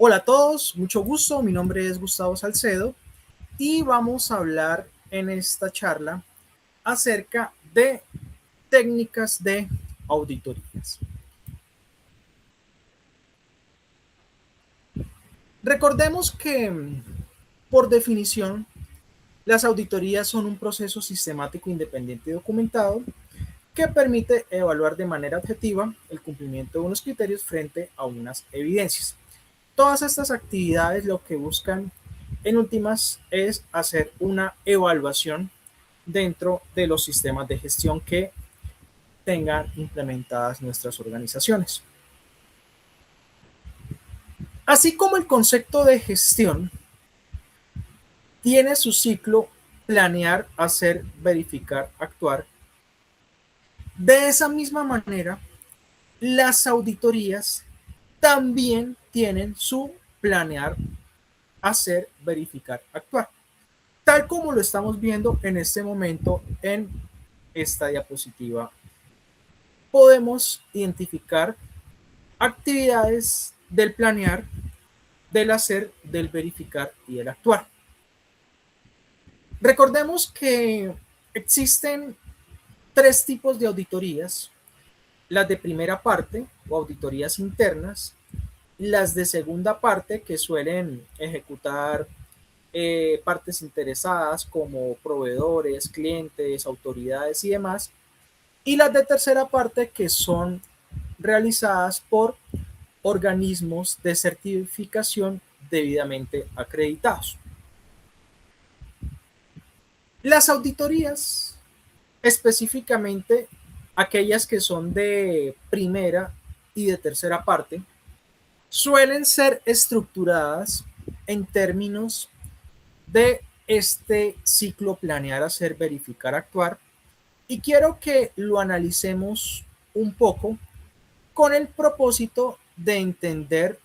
Hola a todos, mucho gusto, mi nombre es Gustavo Salcedo y vamos a hablar en esta charla acerca de técnicas de auditorías. Recordemos que, por definición, las auditorías son un proceso sistemático, independiente y documentado que permite evaluar de manera objetiva el cumplimiento de unos criterios frente a unas evidencias. Todas estas actividades lo que buscan en últimas es hacer una evaluación dentro de los sistemas de gestión que tengan implementadas nuestras organizaciones. Así como el concepto de gestión tiene su ciclo planear, hacer, verificar, actuar, de esa misma manera, las auditorías también tienen su planear, hacer, verificar, actuar. Tal como lo estamos viendo en este momento en esta diapositiva, podemos identificar actividades del planear, del hacer, del verificar y del actuar. Recordemos que existen tres tipos de auditorías: las de primera parte o auditorías internas, las de segunda parte que suelen ejecutar partes interesadas como proveedores, clientes, autoridades y demás, y las de tercera parte que son realizadas por organismos de certificación debidamente acreditados. Las auditorías, específicamente aquellas que son de primera y de tercera parte, suelen ser estructuradas en términos de este ciclo planear, hacer, verificar, actuar, y quiero que lo analicemos un poco con el propósito de entender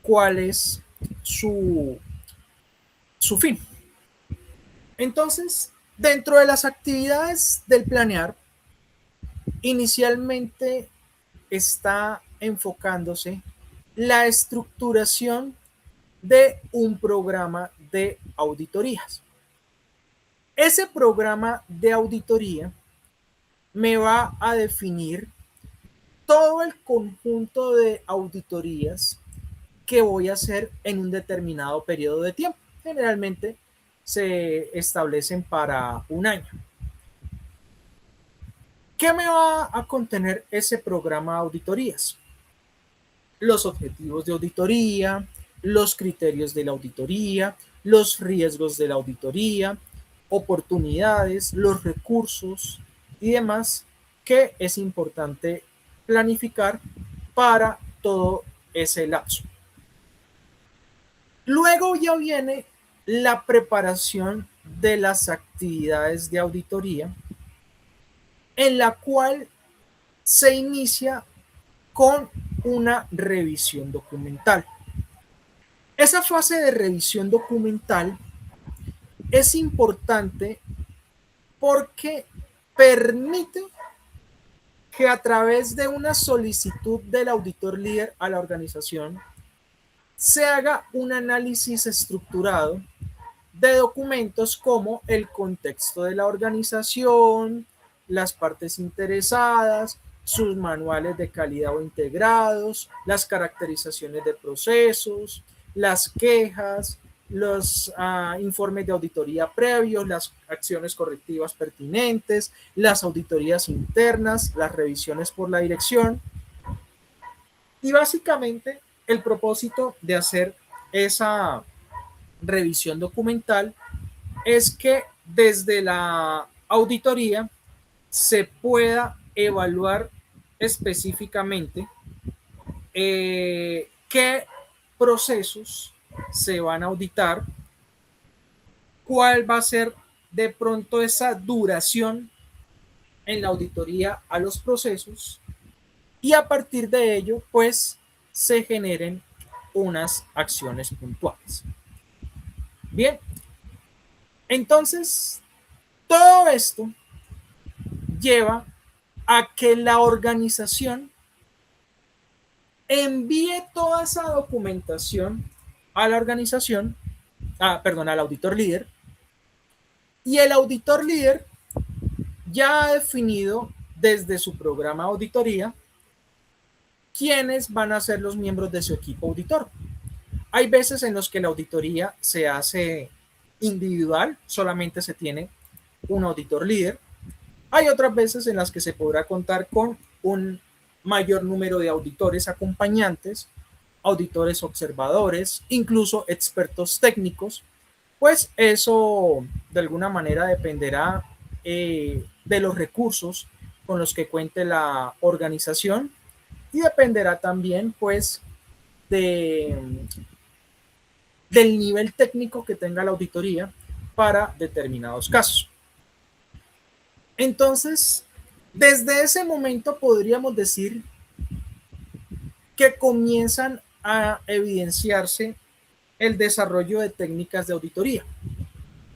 cuál es su fin. Entonces, dentro de las actividades del planear, inicialmente está enfocándose la estructuración de un programa de auditorías. Ese programa de auditoría me va a definir todo el conjunto de auditorías que voy a hacer en un determinado periodo de tiempo. Generalmente se establecen para un año. ¿Qué me va a contener ese programa de auditorías? Los objetivos de auditoría, los criterios de la auditoría, los riesgos de la auditoría, oportunidades, los recursos y demás que es importante planificar para todo ese lapso. Luego ya viene la preparación de las actividades de auditoría, en la cual se inicia con una revisión documental. Esa fase de revisión documental es importante porque permite que a través de una solicitud del auditor líder a la organización se haga un análisis estructurado de documentos como el contexto de la organización, las partes interesadas, sus manuales de calidad o integrados, las caracterizaciones de procesos, las quejas, los informes de auditoría previos, las acciones correctivas pertinentes, las auditorías internas, las revisiones por la dirección. Y básicamente el propósito de hacer esa revisión documental es que desde la auditoría se pueda evaluar específicamente qué procesos se van a auditar, cuál va a ser de pronto esa duración en la auditoría a los procesos, y a partir de ello pues se generen unas acciones puntuales. Bien, entonces todo esto lleva a que la organización envíe toda esa documentación a la organización, perdón, al auditor líder, y el auditor líder ya ha definido desde su programa de auditoría quiénes van a ser los miembros de su equipo auditor. Hay veces en los que la auditoría se hace individual, solamente se tiene un auditor líder. Hay otras veces en las que se podrá contar con un mayor número de auditores acompañantes, auditores observadores, incluso expertos técnicos, pues eso de alguna manera dependerá de los recursos con los que cuente la organización y dependerá también pues de, del nivel técnico que tenga la auditoría para determinados casos. Entonces, desde ese momento podríamos decir que comienzan a evidenciarse el desarrollo de técnicas de auditoría,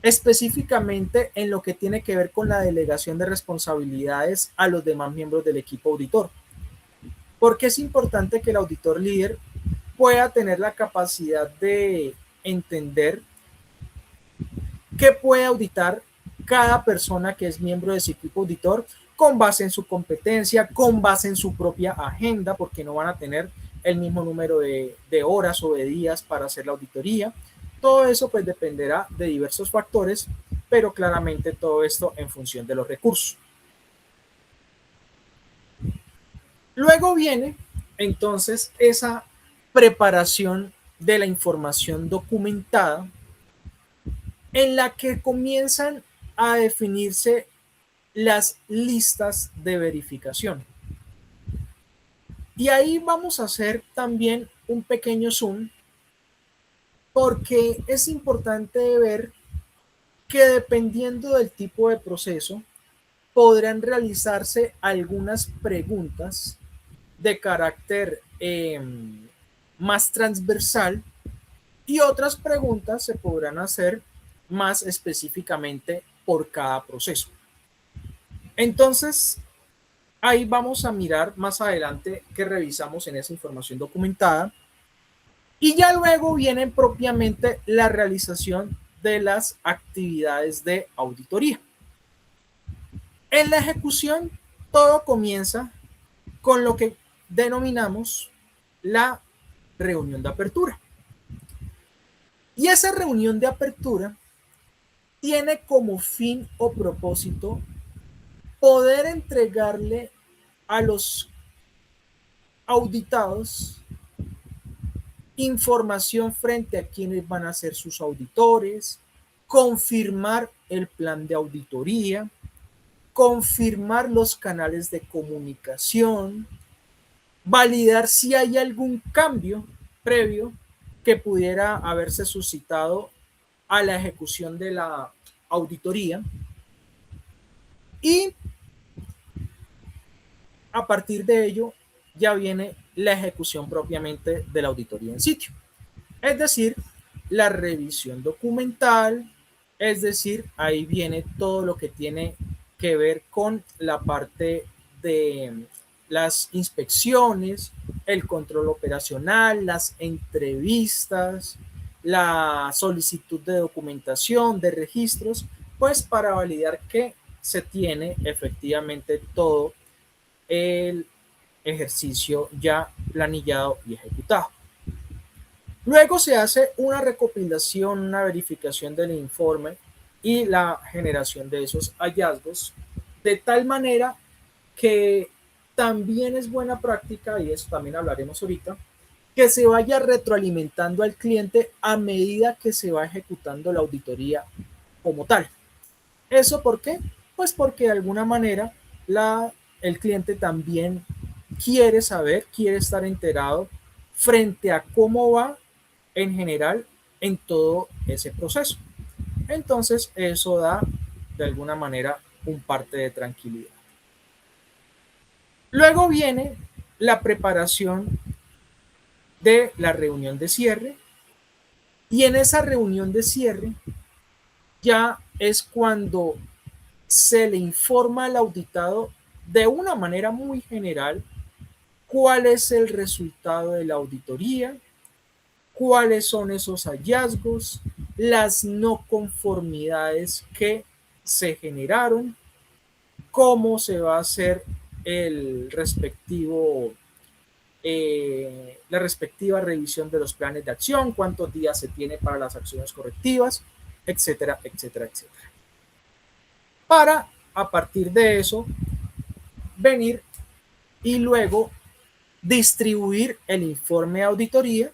específicamente en lo que tiene que ver con la delegación de responsabilidades a los demás miembros del equipo auditor. Porque es importante que el auditor líder pueda tener la capacidad de entender qué puede auditar cada persona que es miembro de su equipo auditor con base en su competencia, con base en su propia agenda, porque no van a tener el mismo número de horas o de días para hacer la auditoría. Todo eso pues dependerá de diversos factores, pero claramente todo esto en función de los recursos. Luego viene entonces esa preparación de la información documentada en la que comienzan a definirse las listas de verificación. Y ahí vamos a hacer también un pequeño zoom porque es importante ver que dependiendo del tipo de proceso podrán realizarse algunas preguntas de carácter más transversal y otras preguntas se podrán hacer más específicamente por cada proceso. Entonces, ahí vamos a mirar más adelante que revisamos en esa información documentada y ya luego viene propiamente la realización de las actividades de auditoría. En la ejecución, todo comienza con lo que denominamos la reunión de apertura. Y esa reunión de apertura tiene como fin o propósito poder entregarle a los auditados información frente a quienes van a ser sus auditores, confirmar el plan de auditoría, confirmar los canales de comunicación, validar si hay algún cambio previo que pudiera haberse suscitado a la ejecución de la auditoría y a partir de ello ya viene la ejecución propiamente de la auditoría en sitio. Es decir, la revisión documental, es decir, ahí viene todo lo que tiene que ver con la parte de las inspecciones, el control operacional, las entrevistas, la solicitud de documentación, de registros, pues para validar que se tiene efectivamente todo el ejercicio ya planillado y ejecutado. Luego se hace una recopilación, una verificación del informe y la generación de esos hallazgos, de tal manera que también es buena práctica, y eso también hablaremos ahorita, que se vaya retroalimentando al cliente a medida que se va ejecutando la auditoría como tal. ¿Eso por qué? Pues porque de alguna manera el cliente también quiere saber, quiere estar enterado frente a cómo va en general en todo ese proceso. Entonces eso da de alguna manera un parte de tranquilidad. Luego viene la preparación de la reunión de cierre y en esa reunión de cierre ya es cuando se le informa al auditado de una manera muy general cuál es el resultado de la auditoría, cuáles son esos hallazgos, las no conformidades que se generaron, cómo se va a hacer el respectivo, la respectiva revisión de los planes de acción, cuántos días se tiene para las acciones correctivas, etcétera, etcétera, etcétera. Para, a partir de eso, venir y luego distribuir el informe de auditoría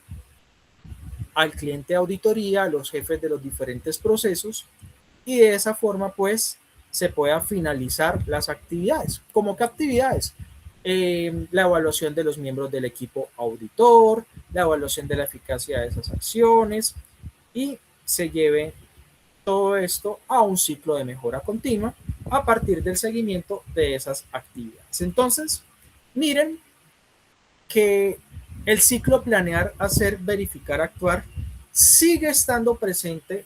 al cliente de auditoría, a los jefes de los diferentes procesos, y de esa forma pues se pueda finalizar las actividades. ¿Cómo qué actividades? La evaluación de los miembros del equipo auditor, la evaluación de la eficacia de esas acciones, y se lleve todo esto a un ciclo de mejora continua a partir del seguimiento de esas actividades. Entonces, miren que el ciclo planear, hacer, verificar, actuar sigue estando presente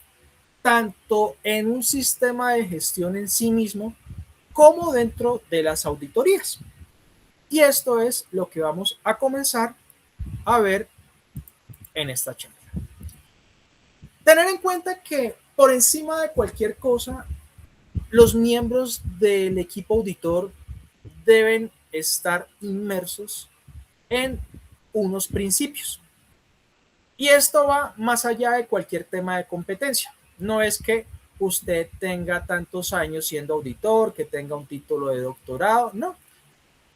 tanto en un sistema de gestión en sí mismo como dentro de las auditorías. Y esto es lo que vamos a comenzar a ver en esta charla. Tener en cuenta que por encima de cualquier cosa, los miembros del equipo auditor deben estar inmersos en unos principios. Y esto va más allá de cualquier tema de competencia. No es que usted tenga tantos años siendo auditor, que tenga un título de doctorado, no.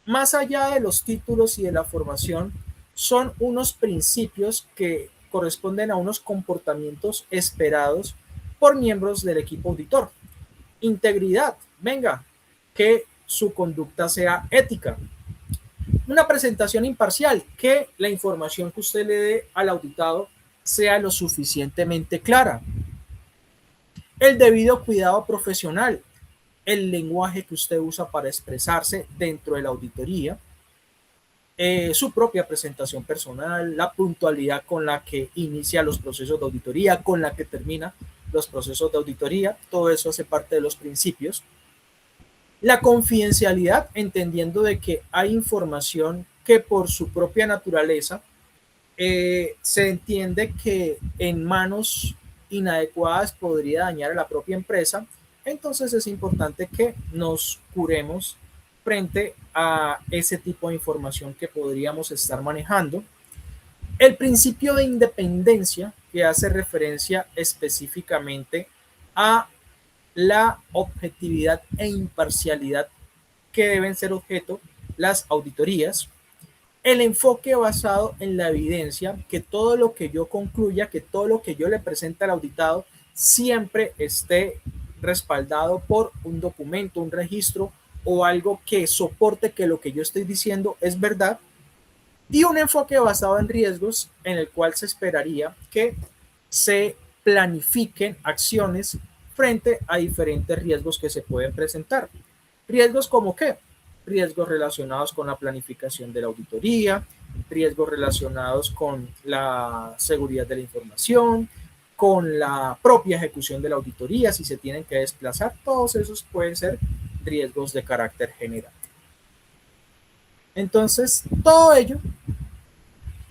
Más allá de los títulos y de la formación, son unos principios que corresponden a unos comportamientos esperados por miembros del equipo auditor. Integridad, venga, que su conducta sea ética. Una presentación imparcial, que la información que usted le dé al auditado sea lo suficientemente clara. El debido cuidado profesional, el lenguaje que usted usa para expresarse dentro de la auditoría, su propia presentación personal, la puntualidad con la que inicia los procesos de auditoría, con la que termina los procesos de auditoría, todo eso hace parte de los principios. La confidencialidad, entendiendo de que hay información que por su propia naturaleza se entiende que en manos inadecuadas podría dañar a la propia empresa, entonces es importante que nos curemos frente a ese tipo de información que podríamos estar manejando. El principio de independencia, que hace referencia específicamente a la objetividad e imparcialidad que deben ser objeto las auditorías. El enfoque basado en la evidencia, que todo lo que yo concluya, que todo lo que yo le presente al auditado siempre esté respaldado por un documento, un registro o algo que soporte que lo que yo estoy diciendo es verdad. Y un enfoque basado en riesgos, en el cual se esperaría que se planifiquen acciones frente a diferentes riesgos que se pueden presentar. Riesgos como qué? Riesgos relacionados con la planificación de la auditoría, riesgos relacionados con la seguridad de la información, con la propia ejecución de la auditoría, si se tienen que desplazar, todos esos pueden ser riesgos de carácter general. Entonces, todo ello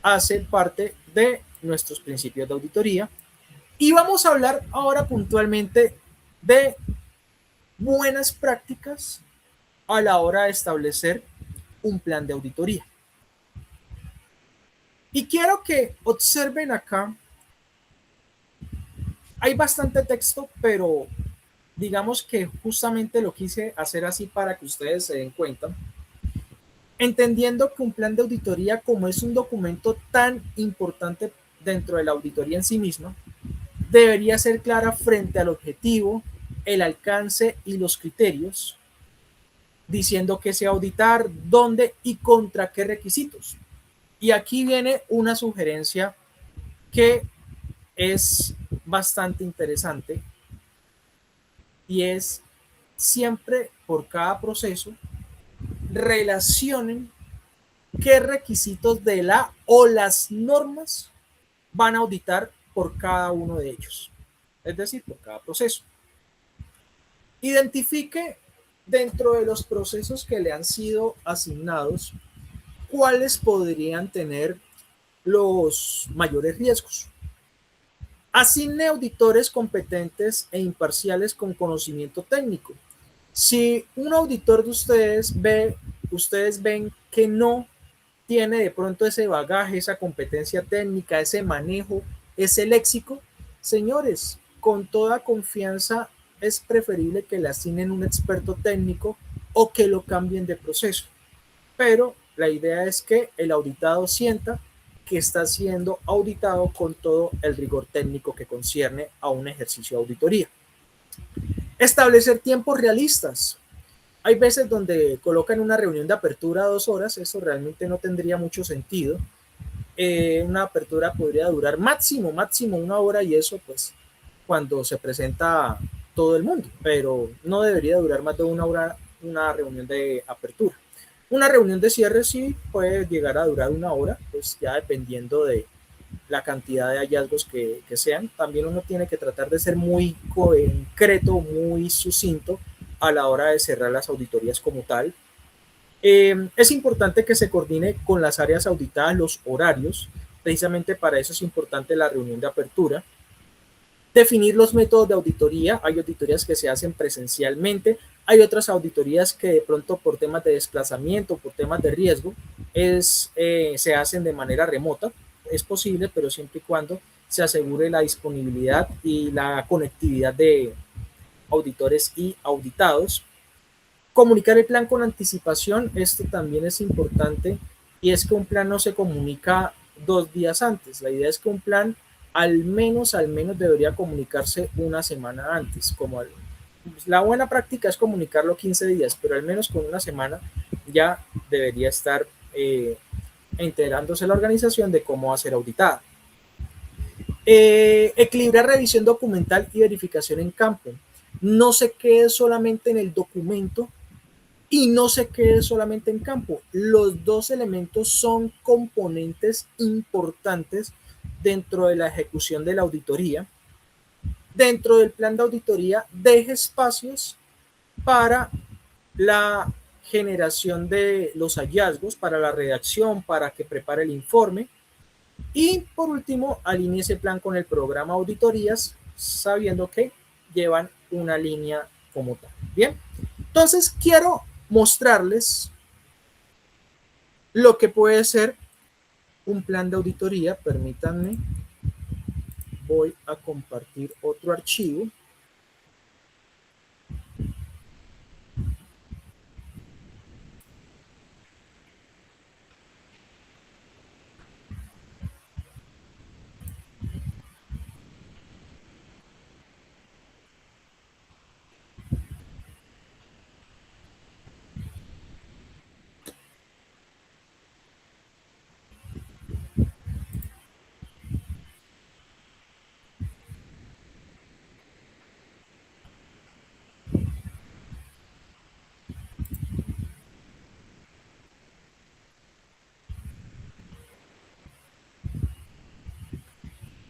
hace parte de nuestros principios de auditoría. Y vamos a hablar ahora puntualmente de buenas prácticas a la hora de establecer un plan de auditoría. Y quiero que observen acá, hay bastante texto, pero digamos que justamente lo quise hacer así para que ustedes se den cuenta, entendiendo que un plan de auditoría, como es un documento tan importante dentro de la auditoría en sí misma, debería ser clara frente al objetivo, el alcance y los criterios, diciendo qué se auditar, dónde y contra qué requisitos. Y aquí viene una sugerencia que es bastante interesante, y es siempre por cada proceso relacionen qué requisitos de la o las normas van a auditar por cada uno de ellos, es decir, por cada proceso. Identifique dentro de los procesos que le han sido asignados cuáles podrían tener los mayores riesgos. Asigne auditores competentes e imparciales con conocimiento técnico. Si un auditor de ustedes ven que no tiene de pronto ese bagaje, esa competencia técnica, ese manejo, ese léxico, señores, con toda confianza es preferible que le asignen un experto técnico o que lo cambien de proceso. Pero la idea es que el auditado sienta que está siendo auditado con todo el rigor técnico que concierne a un ejercicio de auditoría. Establecer tiempos realistas. Hay veces donde colocan una reunión de apertura 2 horas, eso realmente no tendría mucho sentido. Una apertura podría durar máximo 1 hora y eso pues cuando se presenta todo el mundo, pero no debería durar más de 1 hora una reunión de apertura. Una reunión de cierre sí puede llegar a durar 1 hora, pues ya dependiendo de la cantidad de hallazgos que sean. También uno tiene que tratar de ser muy concreto, muy sucinto a la hora de cerrar las auditorías como tal. Es importante que se coordine con las áreas auditadas los horarios, precisamente para eso es importante la reunión de apertura. Definir los métodos de auditoría. Hay auditorías que se hacen presencialmente, hay otras auditorías que de pronto por temas de desplazamiento, por temas de riesgo, se hacen de manera remota. Es posible, pero siempre y cuando se asegure la disponibilidad y la conectividad de auditores y auditados. Comunicar el plan con anticipación, esto también es importante, y es que un plan no se comunica 2 días antes. La idea es que un plan al menos debería comunicarse una semana antes. La buena práctica es comunicarlo 15 días, pero al menos con una semana ya debería estar enterándose la organización de cómo va a ser auditada. Equilibrar revisión documental y verificación en campo. No se quede solamente en el documento y no se quede solamente en campo. Los dos elementos son componentes importantes dentro de la ejecución de la auditoría. Dentro del plan de auditoría, deje espacios para la generación de los hallazgos, para la redacción, para que prepare el informe. Y por último, alinee ese plan con el programa auditorías, sabiendo que llevan una línea como tal. Bien, entonces quiero mostrarles lo que puede ser un plan de auditoría. Permítanme, voy a compartir otro archivo.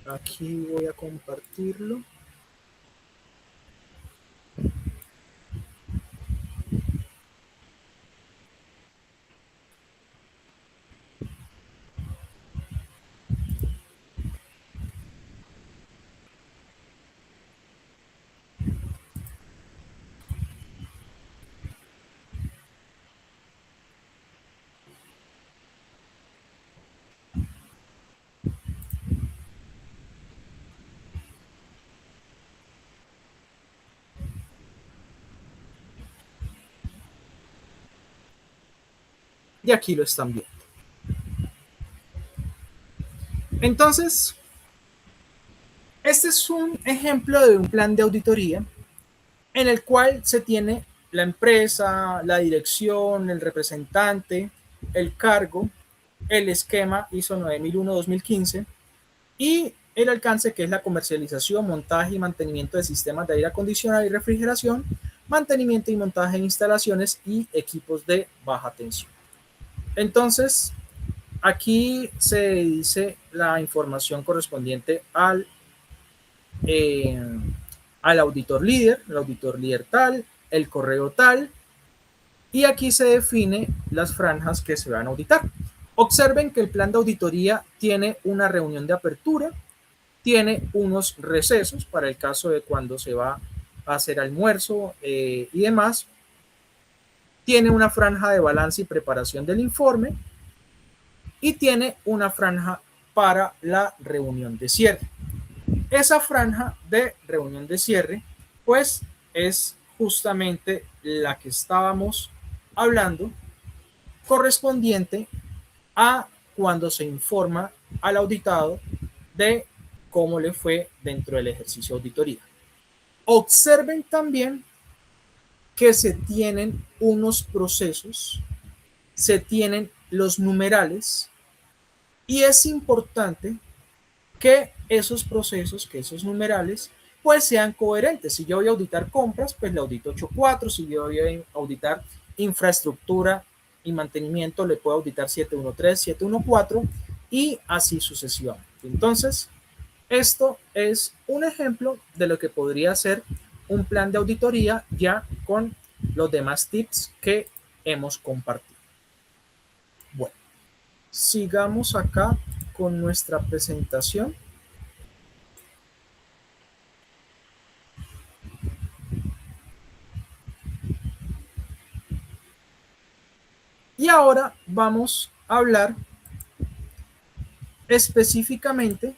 Aquí voy a compartirlo. Y aquí lo están viendo. Entonces, este es un ejemplo de un plan de auditoría en el cual se tiene la empresa, la dirección, el representante, el cargo, el esquema ISO 9001-2015 y el alcance, que es la comercialización, montaje y mantenimiento de sistemas de aire acondicionado y refrigeración, mantenimiento y montaje de instalaciones y equipos de baja tensión. Entonces, aquí se dice la información correspondiente al auditor líder, el auditor líder tal, el correo tal, y aquí se define las franjas que se van a auditar. Observen que el plan de auditoría tiene una reunión de apertura, tiene unos recesos para el caso de cuando se va a hacer almuerzo y demás, tiene una franja de balance y preparación del informe y tiene una franja para la reunión de cierre. Esa franja de reunión de cierre, pues es justamente la que estábamos hablando, correspondiente a cuando se informa al auditado de cómo le fue dentro del ejercicio de auditoría. Observen también que se tienen unos procesos, se tienen los numerales y es importante que esos procesos, que esos numerales, pues sean coherentes. Si yo voy a auditar compras, pues le audito 8.4. Si yo voy a auditar infraestructura y mantenimiento, le puedo auditar 7.1.3, 7.1.4 y así sucesivamente. Entonces, esto es un ejemplo de lo que podría ser un plan de auditoría ya con los demás tips que hemos compartido. Bueno, sigamos acá con nuestra presentación. Y ahora vamos a hablar específicamente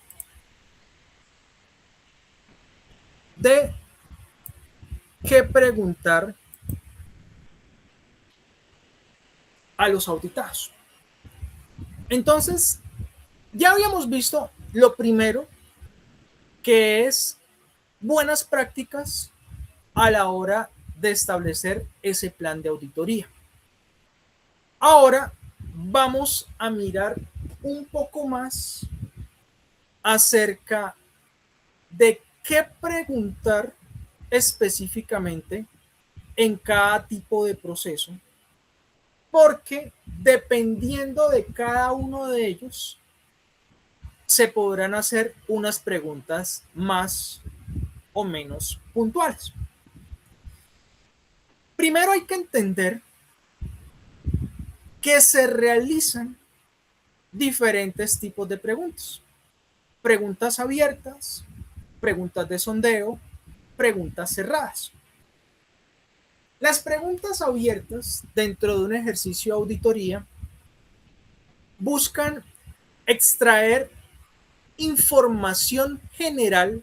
de qué preguntar a los auditados. Entonces, ya habíamos visto lo primero, que es buenas prácticas a la hora de establecer ese plan de auditoría. Ahora vamos a mirar un poco más acerca de qué preguntar específicamente en cada tipo de proceso, porque dependiendo de cada uno de ellos, se podrán hacer unas preguntas más o menos puntuales. Primero hay que entender que se realizan diferentes tipos de preguntas. Preguntas abiertas, preguntas de sondeo, preguntas cerradas. Las preguntas abiertas dentro de un ejercicio de auditoría buscan extraer información general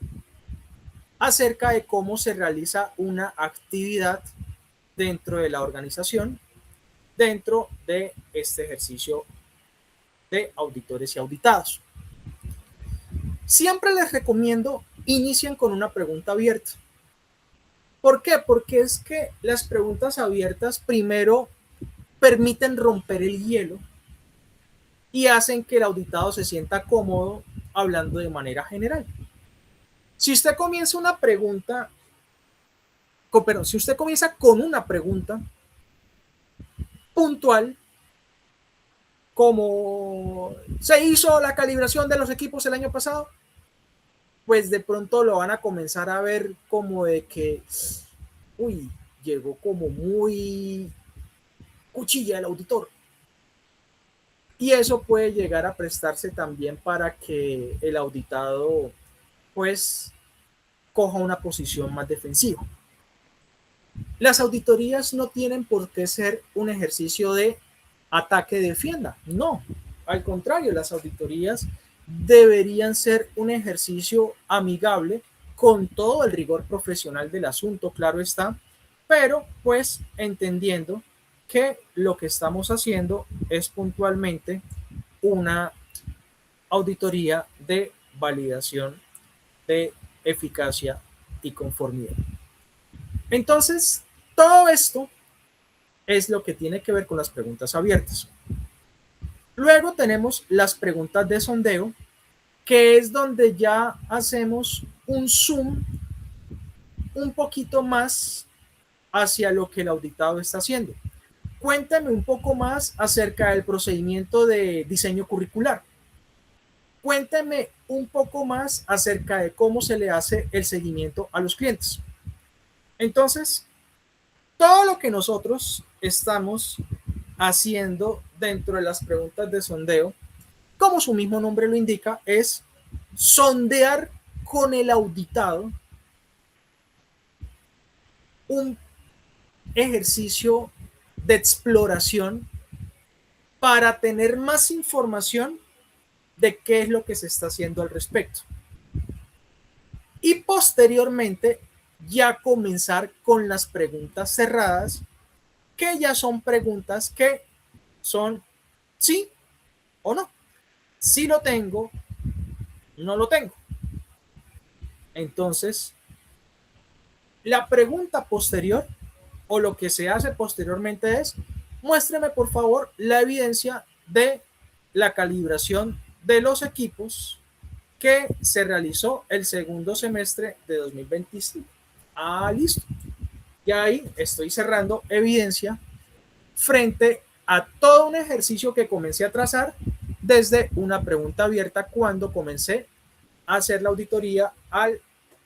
acerca de cómo se realiza una actividad dentro de la organización, dentro de este ejercicio de auditores y auditados. Siempre les recomiendo inicien con una pregunta abierta. ¿Por qué? Porque es que las preguntas abiertas primero permiten romper el hielo y hacen que el auditado se sienta cómodo hablando de manera general. Si usted comienza una pregunta, si usted comienza con una pregunta puntual, como se hizo la calibración de los equipos el año pasado, pues de pronto lo van a comenzar a ver como de que, uy, llegó como muy cuchilla el auditor. Y eso puede llegar a prestarse también para que el auditado, pues, coja una posición más defensiva. Las auditorías no tienen por qué ser un ejercicio de ataque-defienda, no. Al contrario, las auditorías deberían ser un ejercicio amigable con todo el rigor profesional del asunto, claro está, pero pues entendiendo que lo que estamos haciendo es puntualmente una auditoría de validación de eficacia y conformidad. Entonces, todo esto es lo que tiene que ver con las preguntas abiertas. Luego tenemos las preguntas de sondeo, que es donde ya hacemos un zoom un poquito más hacia lo que el auditado está haciendo. Cuéntame un poco más acerca del procedimiento de diseño curricular. Cuéntame un poco más acerca de cómo se le hace el seguimiento a los clientes. Entonces, todo lo que nosotros estamos haciendo dentro de las preguntas de sondeo, como su mismo nombre lo indica, es sondear con el auditado un ejercicio de exploración para tener más información de qué es lo que se está haciendo al respecto. Y posteriormente ya comenzar con las preguntas cerradas, que ya son preguntas que son sí o no. Si lo tengo, no lo tengo. Entonces, la pregunta posterior o lo que se hace posteriormente es, muéstreme por favor la evidencia de la calibración de los equipos que se realizó el segundo semestre de 2025. Ah, listo. Y ahí estoy cerrando evidencia frente a todo un ejercicio que comencé a trazar desde una pregunta abierta cuando comencé a hacer la auditoría al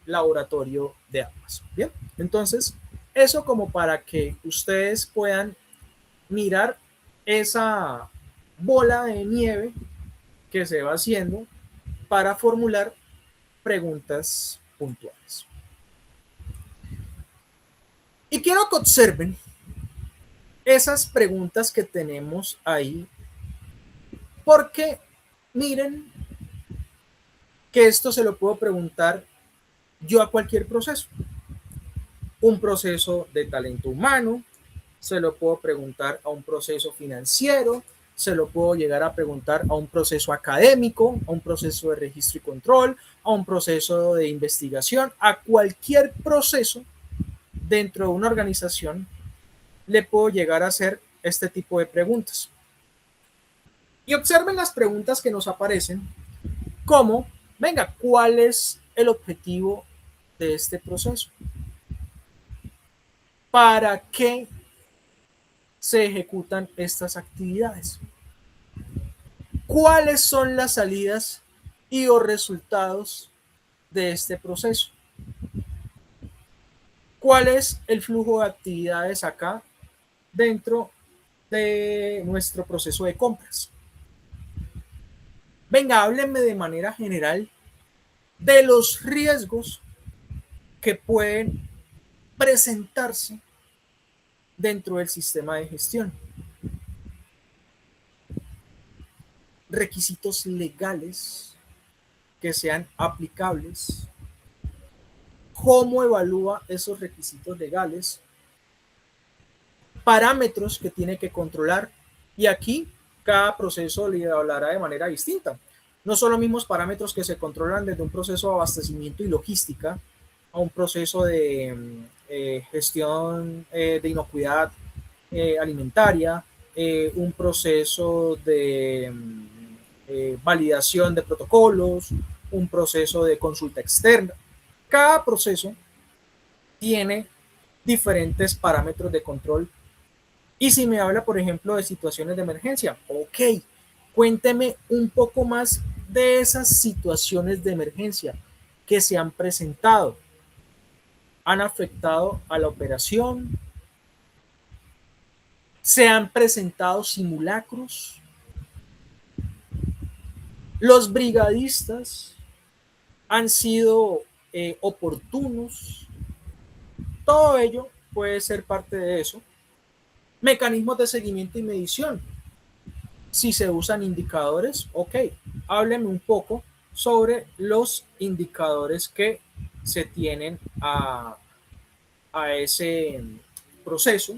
laboratorio de Amazon. Bien, entonces eso como para que ustedes puedan mirar esa bola de nieve que se va haciendo para formular preguntas puntuales. Y quiero que observen esas preguntas que tenemos ahí, porque miren que esto se lo puedo preguntar yo a cualquier proceso. Un proceso de talento humano, se lo puedo preguntar a un proceso financiero, se lo puedo llegar a preguntar a un proceso académico, a un proceso de registro y control, a un proceso de investigación, a cualquier proceso dentro de una organización le puedo llegar a hacer este tipo de preguntas. Y observen las preguntas que nos aparecen como, venga, ¿cuál es el objetivo de este proceso? ¿Para qué se ejecutan estas actividades? ¿Cuáles son las salidas y los resultados de este proceso? ¿Cuál es el flujo de actividades acá dentro de nuestro proceso de compras? Venga, háblenme de manera general de los riesgos que pueden presentarse dentro del sistema de gestión. Requisitos legales que sean aplicables. ¿Cómo evalúa esos requisitos legales? Parámetros que tiene que controlar. Y aquí cada proceso le hablará de manera distinta. No son los mismos parámetros que se controlan desde un proceso de abastecimiento y logística a un proceso de gestión de inocuidad alimentaria, un proceso de validación de protocolos, un proceso de consulta externa. Cada proceso tiene diferentes parámetros de control. Y si me habla, por ejemplo, de situaciones de emergencia, ok, cuénteme un poco más de esas situaciones de emergencia que se han presentado. ¿Han afectado a la operación? ¿Se han presentado simulacros? ¿Los brigadistas han sido oportunos? Todo ello puede ser parte de eso. Mecanismos de seguimiento y medición. Si se usan indicadores, ok, hábleme un poco sobre los indicadores que se tienen a ese proceso.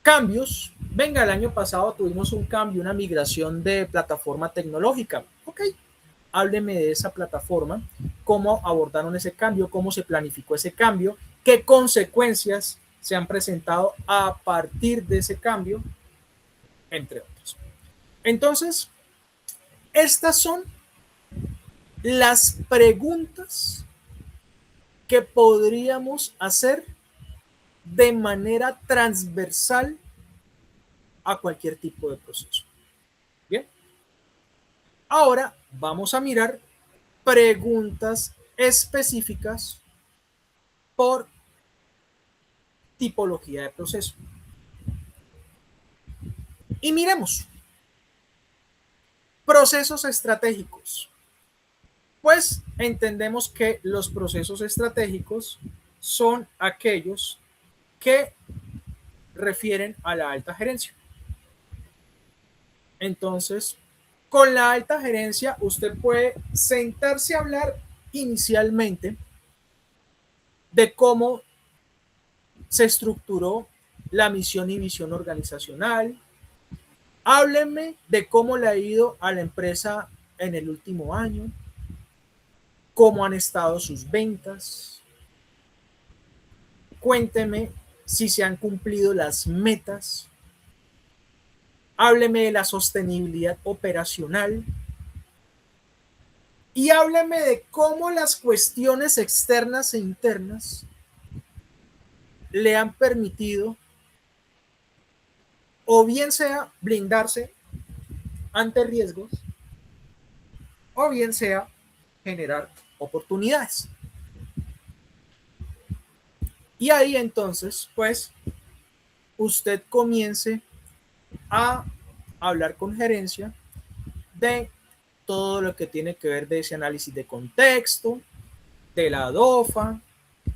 Cambios. Venga, el año pasado tuvimos un cambio, una migración de plataforma tecnológica. Ok, hábleme de esa plataforma, cómo abordaron ese cambio, cómo se planificó ese cambio, qué consecuencias se han presentado a partir de ese cambio, entre otros. Entonces, estas son las preguntas que podríamos hacer de manera transversal a cualquier tipo de proceso. Bien. Ahora vamos a mirar preguntas específicas por tipología de proceso. Y miremos, procesos estratégicos. Pues entendemos que los procesos estratégicos son aquellos que refieren a la alta gerencia. Entonces, con la alta gerencia, usted puede sentarse a hablar inicialmente de cómo se estructuró la misión y visión organizacional. Háblenme de cómo le ha ido a la empresa en el último año, cómo han estado sus ventas. Cuénteme si se han cumplido las metas. Hábleme de la sostenibilidad operacional. Y hábleme de cómo las cuestiones externas e internas le han permitido o bien sea blindarse ante riesgos o bien sea generar oportunidades. Y ahí entonces, pues, usted comience a hablar con gerencia de todo lo que tiene que ver de ese análisis de contexto, de la DOFA,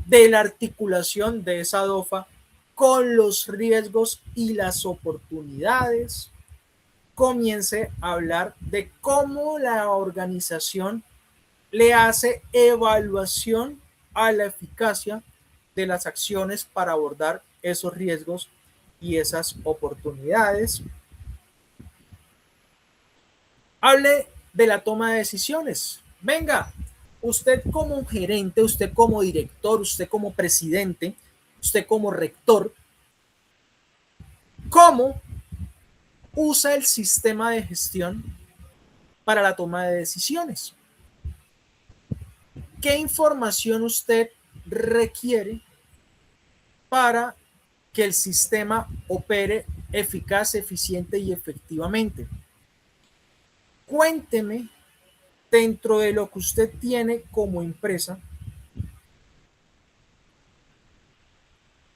de la articulación de esa DOFA con los riesgos y las oportunidades. Comience a hablar de cómo la organización le hace evaluación a la eficacia de las acciones para abordar esos riesgos y esas oportunidades. Hable de la toma de decisiones. Venga, usted como gerente, usted como director, usted como presidente, usted como rector, ¿cómo usa el sistema de gestión para la toma de decisiones? ¿Qué información usted requiere para que el sistema opere eficaz, eficiente y efectivamente? Cuénteme, dentro de lo que usted tiene como empresa,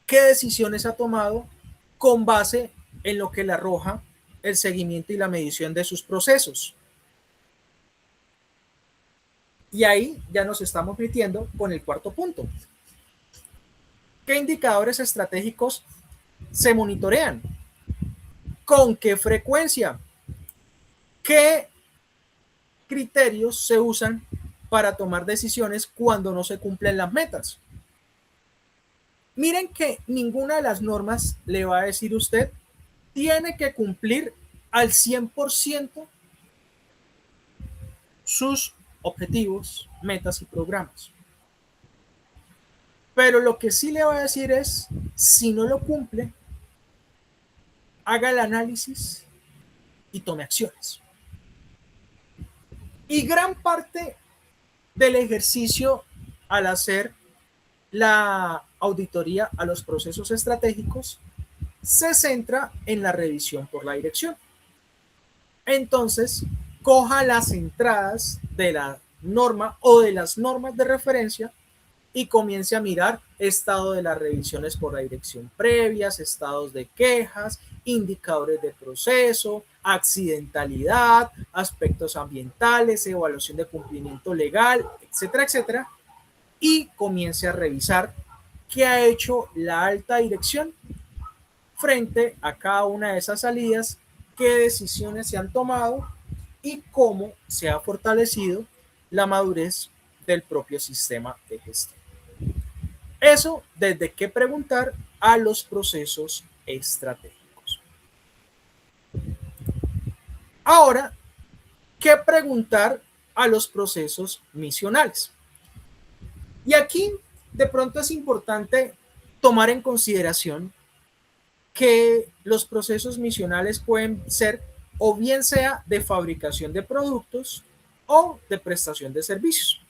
qué decisiones ha tomado con base en lo que le arroja el seguimiento y la medición de sus procesos. Y ahí ya nos estamos metiendo con el cuarto punto. ¿Qué indicadores estratégicos se monitorean? ¿Con qué frecuencia? ¿Qué criterios se usan para tomar decisiones cuando no se cumplen las metas? Miren que ninguna de las normas le va a decir usted tiene que cumplir al 100% sus objetivos, metas y programas. Pero lo que sí le va a decir es, si no lo cumple, haga el análisis y tome acciones. Y gran parte del ejercicio al hacer la auditoría a los procesos estratégicos se centra en la revisión por la dirección. Entonces, coja las entradas de la norma o de las normas de referencia y comience a mirar estado de las revisiones por la dirección previas, estados de quejas, indicadores de proceso, accidentalidad, aspectos ambientales, evaluación de cumplimiento legal, etcétera, etcétera, y comience a revisar qué ha hecho la alta dirección frente a cada una de esas salidas, qué decisiones se han tomado y cómo se ha fortalecido la madurez del propio sistema de gestión. Eso desde qué preguntar a los procesos estratégicos. Ahora, ¿qué preguntar a los procesos misionales? Y aquí de pronto es importante tomar en consideración que los procesos misionales pueden ser o bien sea de fabricación de productos o de prestación de servicios.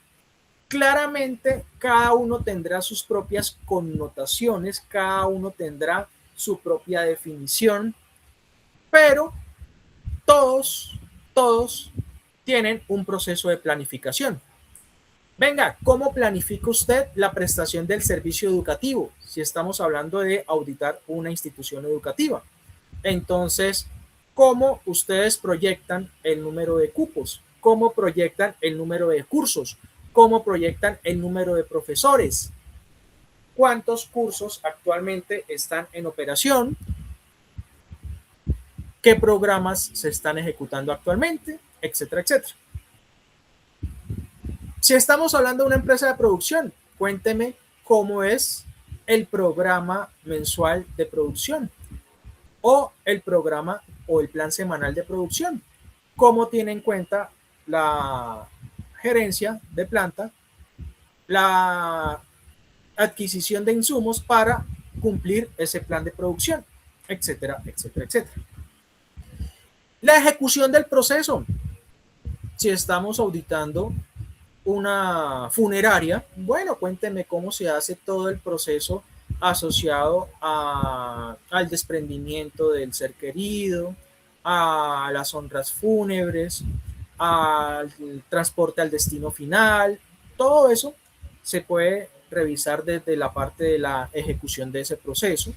Claramente cada uno tendrá sus propias connotaciones, cada uno tendrá su propia definición, pero todos tienen un proceso de planificación. Venga, ¿cómo planifica usted la prestación del servicio educativo? Si estamos hablando de auditar una institución educativa. Entonces, cómo ustedes proyectan el número de cupos, cómo proyectan el número de cursos, cómo proyectan el número de profesores, cuántos cursos actualmente están en operación, qué programas se están ejecutando actualmente, etcétera, etcétera. Si estamos hablando de una empresa de producción, cuénteme cómo es el programa mensual de producción o el programa o el plan semanal de producción. Cómo tiene en cuenta la gerencia de planta la adquisición de insumos para cumplir ese plan de producción, etcétera, etcétera, etcétera. La ejecución del proceso. Si estamos auditando una funeraria, bueno, cuénteme cómo se hace todo el proceso asociado al desprendimiento del ser querido, a las honras fúnebres, al transporte al destino final. Todo eso se puede revisar desde la parte de la ejecución de ese proceso.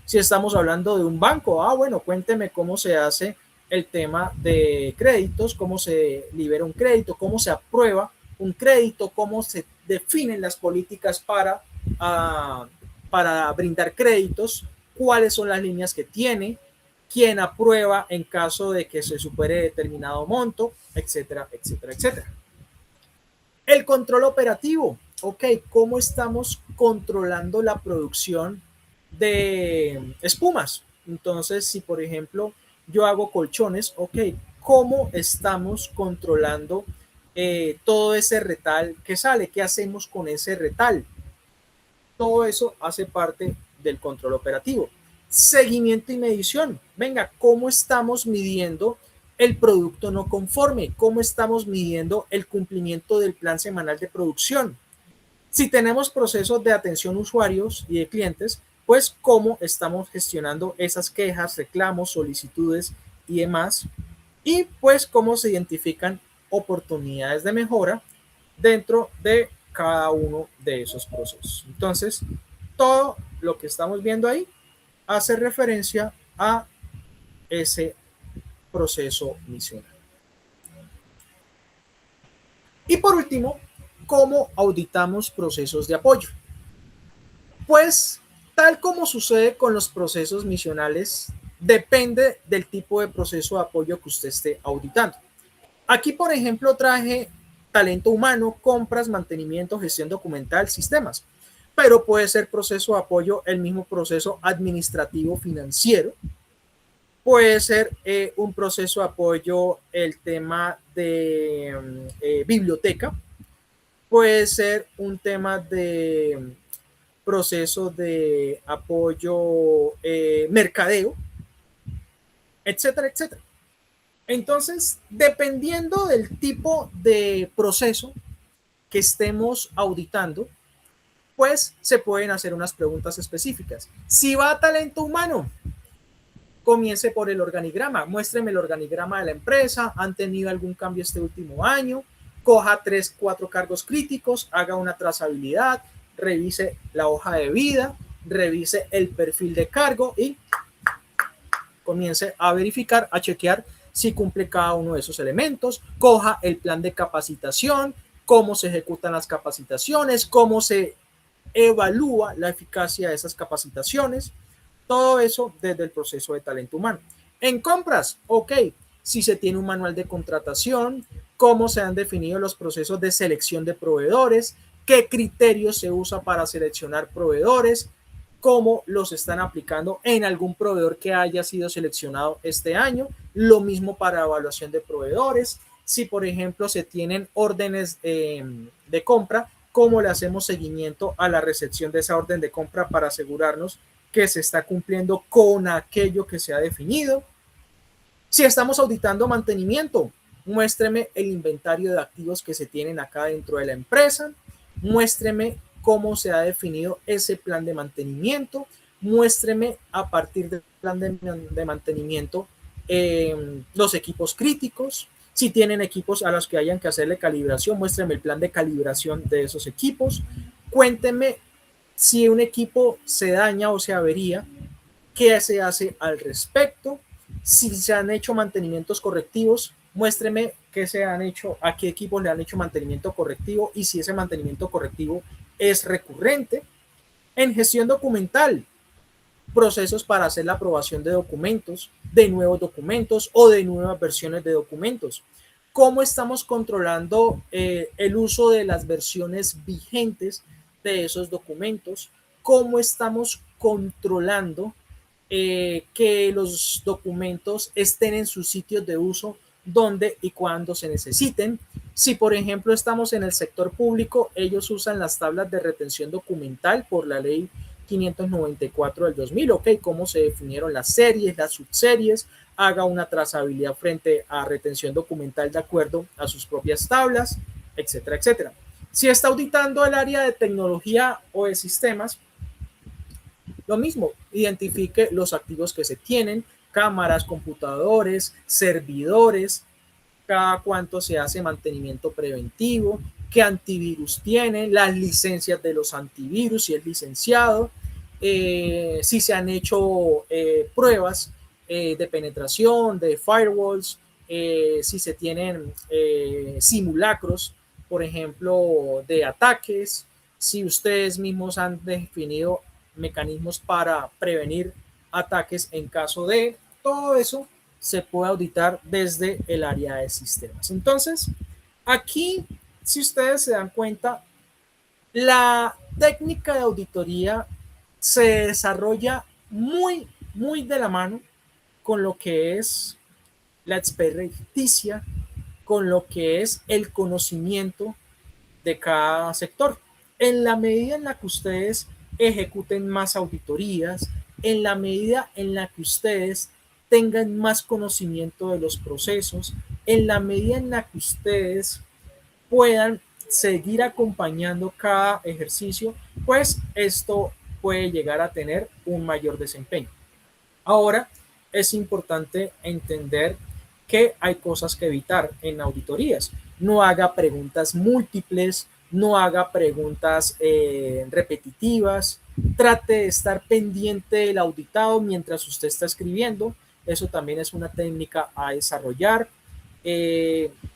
Si estamos hablando de un banco, bueno, cuénteme cómo se hace el tema de créditos, cómo se libera un crédito, cómo se aprueba un crédito, cómo se definen las políticas para brindar créditos, cuáles son las líneas que tiene, quién aprueba en caso de que se supere determinado monto, etcétera, etcétera, etcétera. El control operativo. Ok, ¿cómo estamos controlando la producción de espumas? Entonces, si por ejemplo yo hago colchones, ok, ¿cómo estamos controlando todo ese retal que sale? ¿Qué hacemos con ese retal? Todo eso hace parte del control operativo. Seguimiento y medición. Venga, ¿cómo estamos midiendo el producto no conforme? ¿Cómo estamos midiendo el cumplimiento del plan semanal de producción? Si tenemos procesos de atención a usuarios y de clientes, pues cómo estamos gestionando esas quejas, reclamos, solicitudes y demás. Y pues cómo se identifican oportunidades de mejora dentro de cada uno de esos procesos. Entonces, todo lo que estamos viendo ahí hace referencia a ese proceso misional. Y por último, ¿cómo auditamos procesos de apoyo? Pues, tal como sucede con los procesos misionales, depende del tipo de proceso de apoyo que usted esté auditando. Aquí, por ejemplo, traje talento humano, compras, mantenimiento, gestión documental, sistemas. Pero puede ser proceso de apoyo, el mismo proceso administrativo financiero. Puede ser un proceso de apoyo, el tema de biblioteca. Puede ser un tema de proceso de apoyo mercadeo, etcétera, etcétera. Entonces, dependiendo del tipo de proceso que estemos auditando, pues se pueden hacer unas preguntas específicas. Si va a talento humano, comience por el organigrama. Muéstreme el organigrama de la empresa. ¿Han tenido algún cambio este último año? Coja 3, 4 cargos críticos, haga una trazabilidad, revise la hoja de vida, revise el perfil de cargo y comience a verificar, a chequear si cumple cada uno de esos elementos. Coja el plan de capacitación, cómo se ejecutan las capacitaciones, cómo se evalúa la eficacia de esas capacitaciones. Todo eso desde el proceso de talento humano. En compras, ok, si se tiene un manual de contratación, cómo se han definido los procesos de selección de proveedores, qué criterios se usa para seleccionar proveedores, cómo los están aplicando en algún proveedor que haya sido seleccionado este año. Lo mismo para evaluación de proveedores. Si, por ejemplo, se tienen órdenes de compra, cómo le hacemos seguimiento a la recepción de esa orden de compra para asegurarnos que se está cumpliendo con aquello que se ha definido. Si estamos auditando mantenimiento, muéstreme el inventario de activos que se tienen acá dentro de la empresa, muéstreme cómo se ha definido ese plan de mantenimiento, muéstreme a partir del plan de mantenimiento los equipos críticos. Si tienen equipos a los que hayan que hacerle calibración, muéstreme el plan de calibración de esos equipos. Cuénteme si un equipo se daña o se avería, qué se hace al respecto. Si se han hecho mantenimientos correctivos, muéstreme qué se han hecho, a qué equipos le han hecho mantenimiento correctivo y si ese mantenimiento correctivo es recurrente. En gestión documental, procesos para hacer la aprobación de documentos, de nuevos documentos o de nuevas versiones de documentos. ¿Cómo estamos controlando el uso de las versiones vigentes de esos documentos? ¿Cómo estamos controlando que los documentos estén en sus sitios de uso donde y cuando se necesiten? Si, por ejemplo, estamos en el sector público, ellos usan las tablas de retención documental por la ley 594 del 2000, ok, cómo se definieron las series, las subseries, haga una trazabilidad frente a retención documental de acuerdo a sus propias tablas, etcétera, etcétera. Si está auditando el área de tecnología o de sistemas, lo mismo, identifique los activos que se tienen, cámaras, computadores, servidores, cada cuánto se hace mantenimiento preventivo, qué antivirus tiene, las licencias de los antivirus, si es licenciado, si se han hecho pruebas de penetración, de firewalls, si se tienen simulacros, por ejemplo, de ataques, si ustedes mismos han definido mecanismos para prevenir ataques en caso de todo eso se puede auditar desde el área de sistemas. Entonces, aquí, si ustedes se dan cuenta, la técnica de auditoría se desarrolla muy de la mano con lo que es la experticia, con lo que es el conocimiento de cada sector. En la medida en la que ustedes ejecuten más auditorías, en la medida en la que ustedes tengan más conocimiento de los procesos, en la medida en la que ustedes puedan seguir acompañando cada ejercicio, pues esto puede llegar a tener un mayor desempeño. Ahora, es importante entender que hay cosas que evitar en auditorías. No haga preguntas múltiples, no haga preguntas repetitivas, trate de estar pendiente del auditado mientras usted está escribiendo. Eso también es una técnica a desarrollar.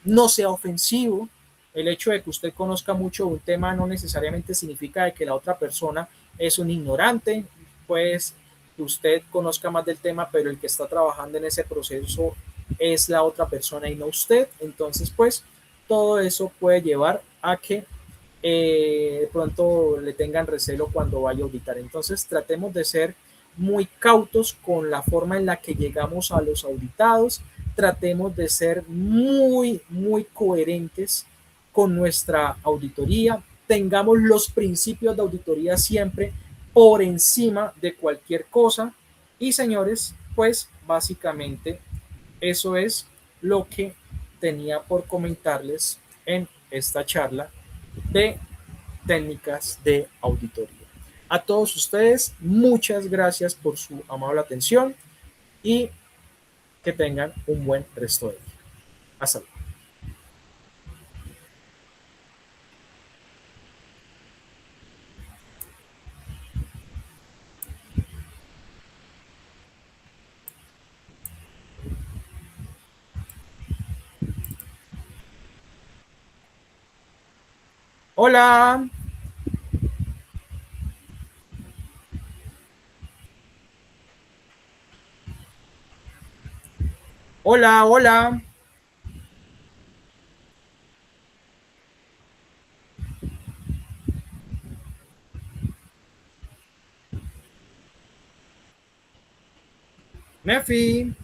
No sea ofensivo. El hecho de que usted conozca mucho un tema no necesariamente significa de que la otra persona es un ignorante. Pues que usted conozca más del tema, pero el que está trabajando en ese proceso es la otra persona y no usted. Entonces, pues, todo eso puede llevar a que de pronto le tengan recelo cuando vaya a auditar. Entonces, tratemos de ser muy cautos con la forma en la que llegamos a los auditados. Tratemos de ser muy coherentes con nuestra auditoría. Tengamos los principios de auditoría siempre por encima de cualquier cosa. Y señores, pues básicamente eso es lo que tenía por comentarles en esta charla de técnicas de auditoría. A todos ustedes, muchas gracias por su amable atención y que tengan un buen resto de día. Hasta luego. Hola, hola, hola. Mefi.